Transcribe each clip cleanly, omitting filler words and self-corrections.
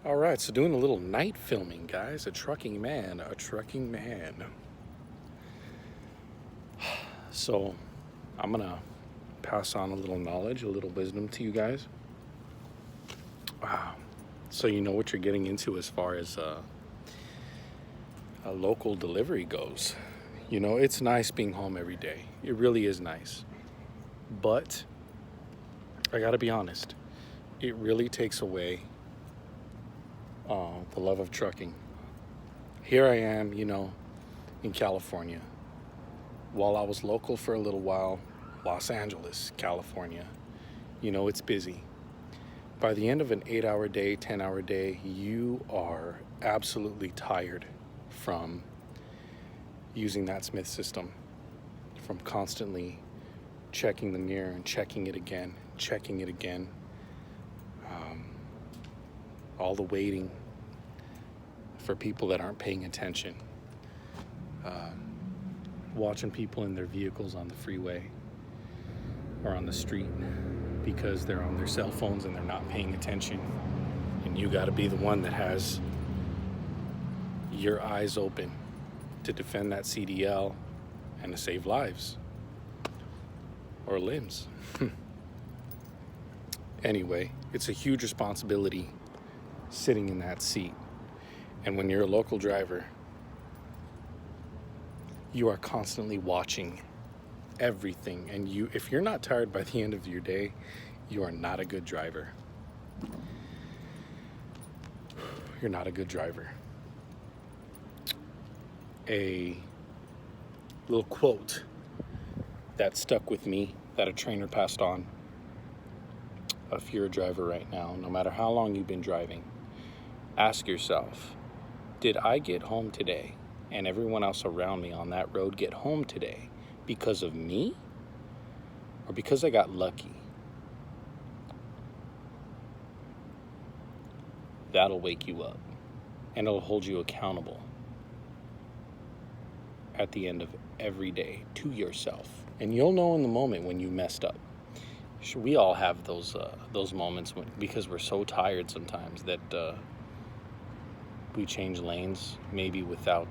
All right, so doing a little night filming, guys. A trucking man. So I'm gonna pass on a little knowledge, a little wisdom to you guys. Wow. So you know what you're getting into as far as a local delivery goes. You know, it's nice being home every day. It really is nice. But I gotta be honest, it really takes away the love of trucking. Here I am, in California. While I was local for a little while, Los Angeles, California, it's busy. By the end of an 8-hour day, 10-hour day, you are absolutely tired from using that Smith system, from constantly checking the mirror and checking it again, all the waiting for people that aren't paying attention, watching people in their vehicles on the freeway or on the street because they're on their cell phones and they're not paying attention. And you got to be the one that has your eyes open to defend that CDL and to save lives or limbs. Anyway, it's a huge responsibility sitting in that seat. And when you're a local driver, you are constantly watching everything. And if you're not tired by the end of your day, you are not a good driver. You're not a good driver. A little quote that stuck with me that a trainer passed on. If you're a driver right now, no matter how long you've been driving, ask yourself, did I get home today and everyone else around me on that road get home today because of me or because I got lucky? That'll wake you up and it'll hold you accountable at the end of every day to yourself. And you'll know in the moment when you messed up. We all have those moments because we're so tired sometimes that we change lanes maybe without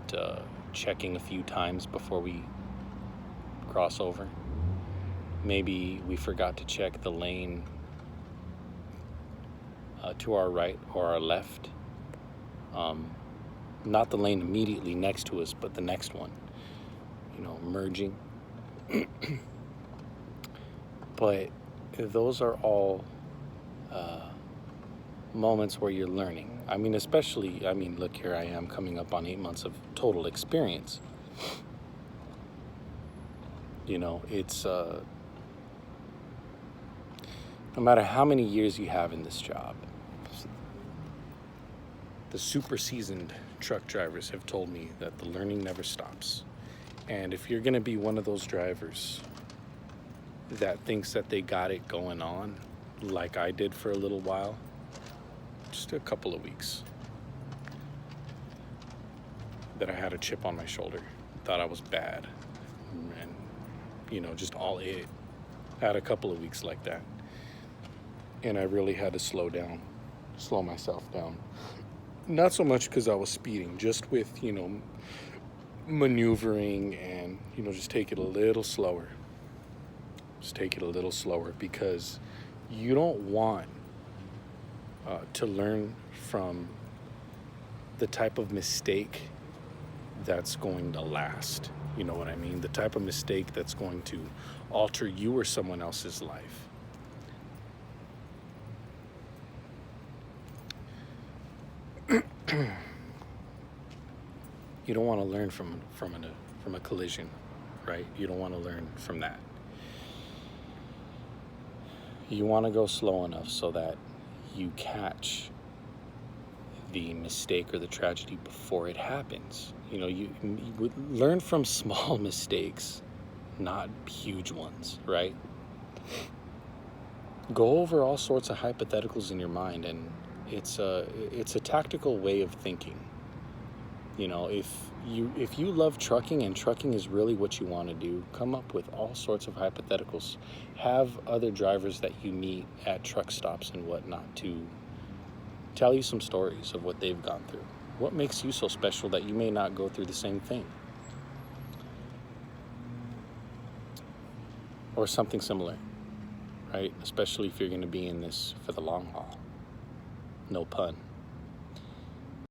checking a few times before we cross over. Maybe we forgot to check the lane to our right or our left. Not the lane immediately next to us, but the next one, merging. But those are all moments where you're learning. Look, here I am coming up on 8 months of total experience. It's no matter how many years you have in this job, the super seasoned truck drivers have told me that the learning never stops. And if you're going to be one of those drivers that thinks that they got it going on, like I did for a little while, just a couple of weeks, that I had a chip on my shoulder, thought I was bad, and just all it. Had a couple of weeks like that, and I really had to slow myself down. Not so much because I was speeding, just with maneuvering and just take it a little slower. Just take it a little slower, because you don't want to learn from the type of mistake that's going to last. You know what I mean? The type of mistake that's going to alter you or someone else's life. You don't want to learn from a collision, right? You don't want to learn from that. You want to go slow enough so that you catch the mistake or the tragedy before it happens. You would learn from small mistakes, not huge ones, right? Go over all sorts of hypotheticals in your mind, and it's a tactical way of thinking. If you love trucking and trucking is really what you want to do, come up with all sorts of hypotheticals. Have other drivers that you meet at truck stops and whatnot to tell you some stories of what they've gone through. What makes you so special that you may not go through the same thing? Or something similar, right? Especially if you're going to be in this for the long haul. No pun.